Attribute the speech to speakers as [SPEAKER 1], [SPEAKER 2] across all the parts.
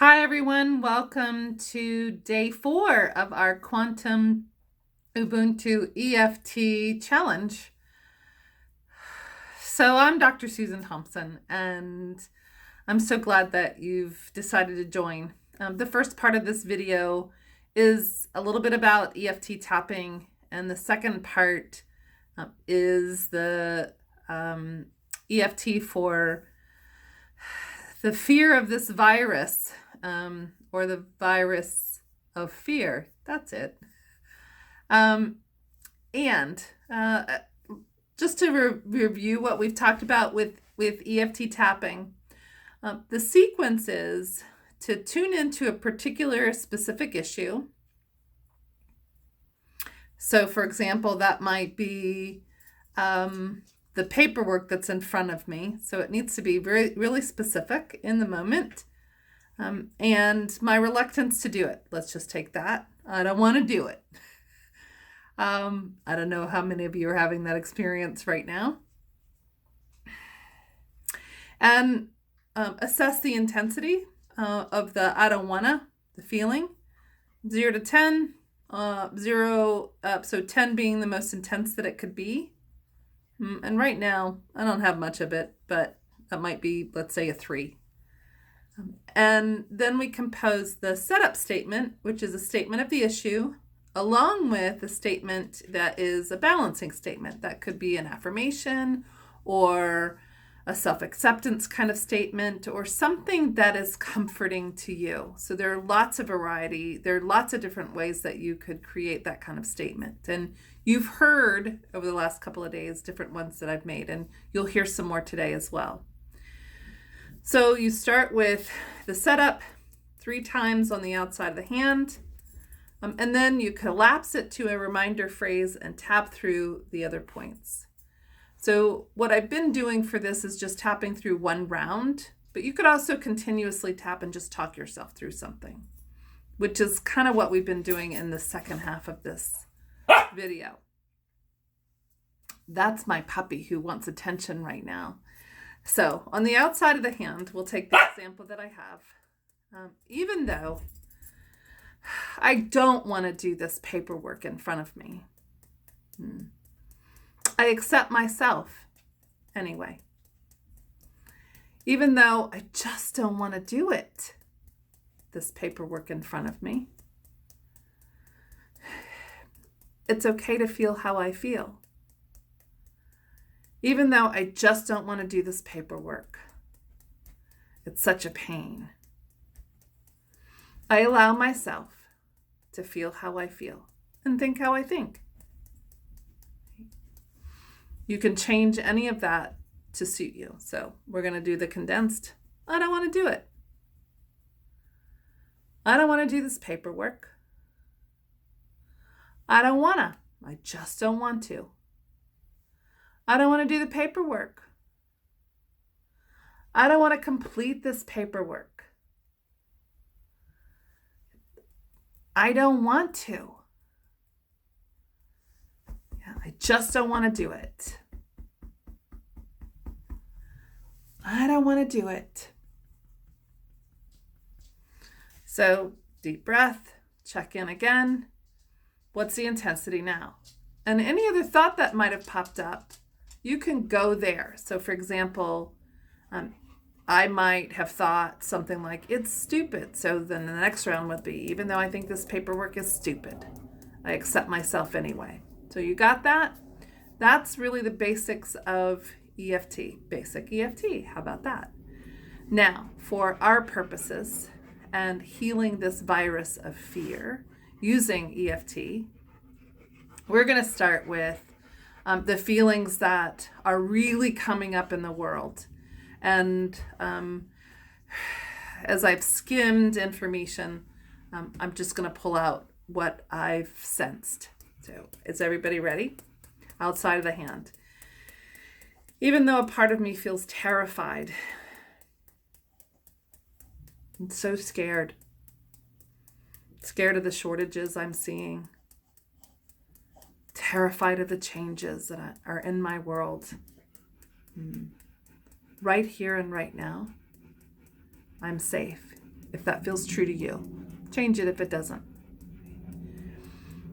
[SPEAKER 1] Hi, everyone. Welcome to day 4 of our Quantum Ubuntu EFT challenge. So I'm Dr. Susan Thompson, and I'm so glad that you've decided to join. The first part of this video is a little bit about EFT tapping, and the second part is the EFT for the fear of this virus, or the virus of fear. That's it. And just to review what we've talked about with EFT tapping, the sequence is to tune into a particular specific issue. So, for example, that might be the paperwork that's in front of me. So it needs to be really specific in the moment. And my reluctance to do it. Let's just take that. I don't want to do it. I don't know how many of you are having that experience right now. And assess the intensity of the I don't wanna, the feeling. 0 to 10, 0, so 10 being the most intense that it could be. And right now, I don't have much of it, but that might be, let's say, a 3. And then we compose the setup statement, which is a statement of the issue, along with a statement that is a balancing statement. That could be an affirmation or a self-acceptance kind of statement, or something that is comforting to you. So there are lots of variety. There are lots of different ways that you could create that kind of statement. And you've heard over the last couple of days different ones that I've made, and you'll hear some more today as well. So you start with the setup 3 times on the outside of the hand, and then you collapse it to a reminder phrase and tap through the other points. So what I've been doing for this is just tapping through 1 round, but you could also continuously tap and just talk yourself through something, which is kind of what we've been doing in the second half of this video. That's my puppy who wants attention right now. So on the outside of the hand, we'll take the example that I have. Even though I don't want to do this paperwork in front of me, I accept myself anyway. Even though I just don't want to do it, this paperwork in front of me, it's okay to feel how I feel. Even though I just don't want to do this paperwork, it's such a pain. I allow myself to feel how I feel and think how I think. You can change any of that to suit you. So we're going to do the condensed. I don't want to do it. I don't want to do this paperwork. I don't want to. I just don't want to. I don't want to do the paperwork. I don't want to complete this paperwork. I don't want to. Yeah, I just don't want to do it. I don't want to do it. So deep breath, check in again. What's the intensity now? And any other thought that might have popped up, you can go there. So for example, I might have thought something like, it's stupid. So then the next round would be, even though I think this paperwork is stupid, I accept myself anyway. So you got that? That's really the basics of EFT, basic EFT. How about that? Now, for our purposes and healing this virus of fear using EFT, we're going to start with the feelings that are really coming up in the world. And as I've skimmed information, I'm just going to pull out what I've sensed. So is everybody ready? Outside of the hand. Even though a part of me feels terrified and so scared of the shortages I'm seeing, terrified of the changes that are in my world. Right here and right now, I'm safe. if that feels true to you. Change it if it doesn't.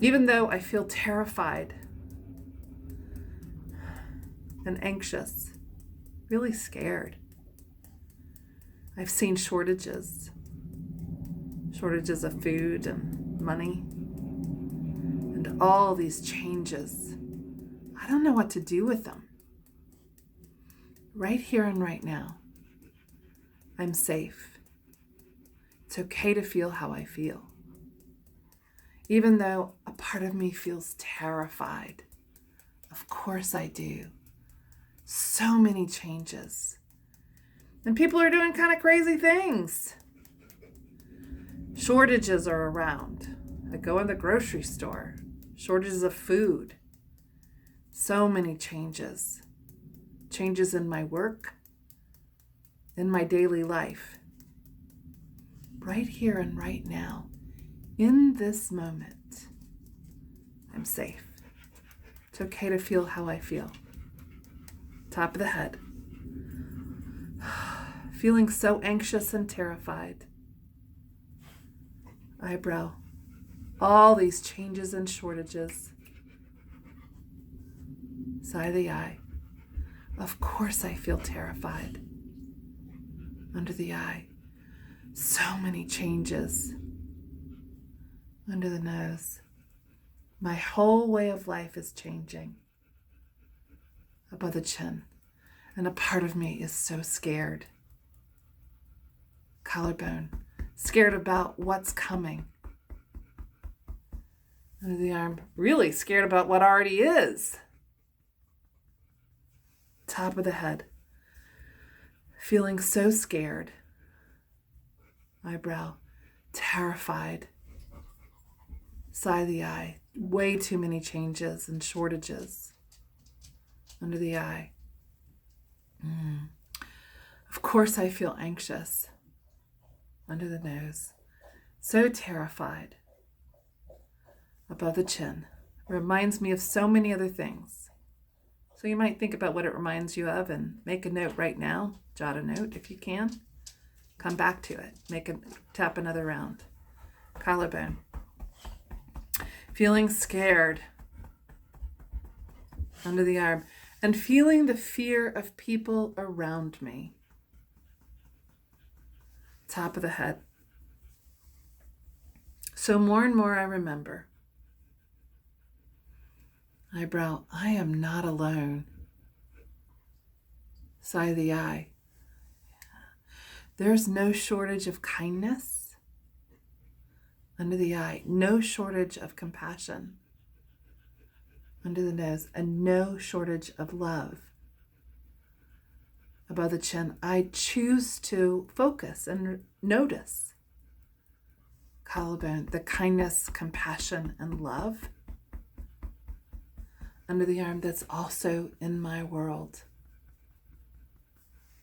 [SPEAKER 1] Even though I feel terrified and anxious, really scared, I've seen shortages of food and money, and all these changes. I don't know what to do with them. Right here and right now, I'm safe. It's okay to feel how I feel. Even though a part of me feels terrified. Of course I do. So many changes. And people are doing kind of crazy things. Shortages are around. I go in the grocery store. Shortages of food. So many changes. Changes in my work, in my daily life. Right here and right now, in this moment, I'm safe. It's okay to feel how I feel. Top of the head. Feeling so anxious and terrified. Eyebrow. All these changes and shortages. Side of the eye. Of course I feel terrified. Under the eye. So many changes. Under the nose. My whole way of life is changing. Above the chin. And a part of me is so scared. Collarbone. Scared about what's coming. Under the arm. Really scared about what already is. Top of the head. Feeling so scared. Eyebrow. Terrified. Side of the eye. Way too many changes and shortages. Under the eye. Of course I feel anxious. Under the nose. So terrified. Above the chin. Reminds me of so many other things. So you might think about what it reminds you of and make a note right now. Jot a note if you can. Come back to it. Tap another round. Collarbone. Feeling scared. Under the arm. And feeling the fear of people around me. Top of the head. So more and more I remember. Eyebrow, I am not alone. Side of the eye. There's no shortage of kindness. Under the eye. No shortage of compassion. Under the nose. And no shortage of love. Above the chin. I choose to focus and notice. Collarbone. The kindness, compassion, and love. Under the arm, that's also in my world.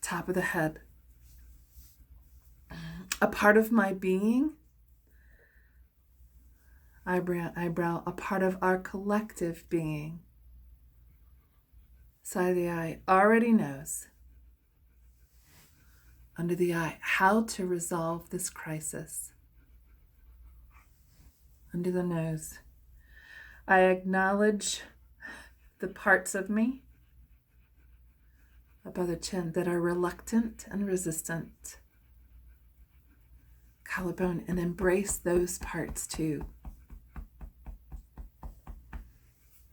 [SPEAKER 1] Top of the head. A part of my being. Eyebrow, a part of our collective being. Side of the eye, already knows. Under the eye, how to resolve this crisis. Under the nose, I acknowledge the parts of me above the chin that are reluctant and resistant. Collarbone, and embrace those parts too.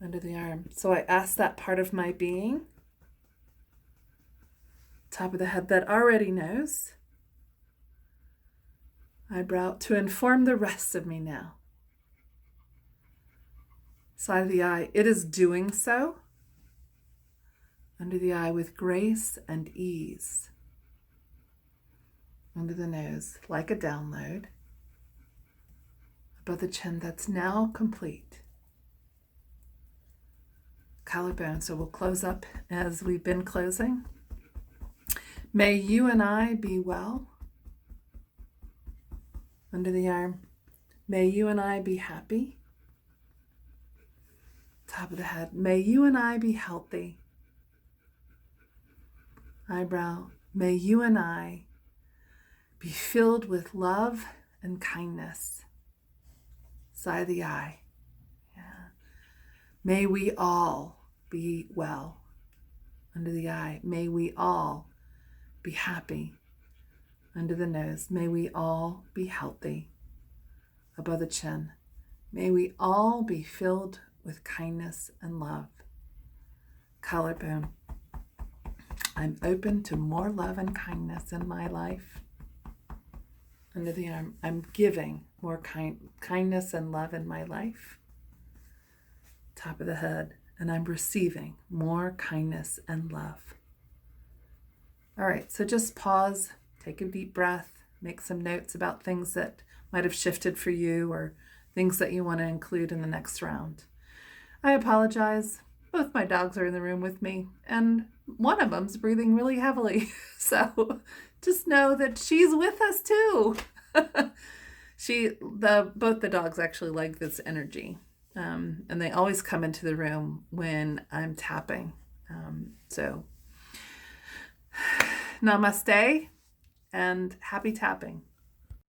[SPEAKER 1] Under the arm. So I ask that part of my being, top of the head, that already knows. Eyebrow, to inform the rest of me now. Side of the eye, it is doing so. Under the eye with grace and ease. Under the nose, like a download. Above the chin, that's now complete. Collarbone, so we'll close up as we've been closing. May you and I be well. Under the arm, may you and I be happy. Top of the head, may you and I be healthy. Eyebrow, may you and I be filled with love and kindness. Side of the eye. Yeah. May we all be well. Under the eye. May we all be happy. Under the nose. May we all be healthy. Above the chin. May we all be filled with kindness and love. Collarbone. I'm open to more love and kindness in my life. Under the arm, I'm giving more kindness and love in my life. Top of the head, and I'm receiving more kindness and love. All right, so just pause, take a deep breath, make some notes about things that might have shifted for you or things that you want to include in the next round. I apologize. Both my dogs are in the room with me, and one of them's breathing really heavily. So just know that she's with us too. Both the dogs actually like this energy, and they always come into the room when I'm tapping. So namaste and happy tapping.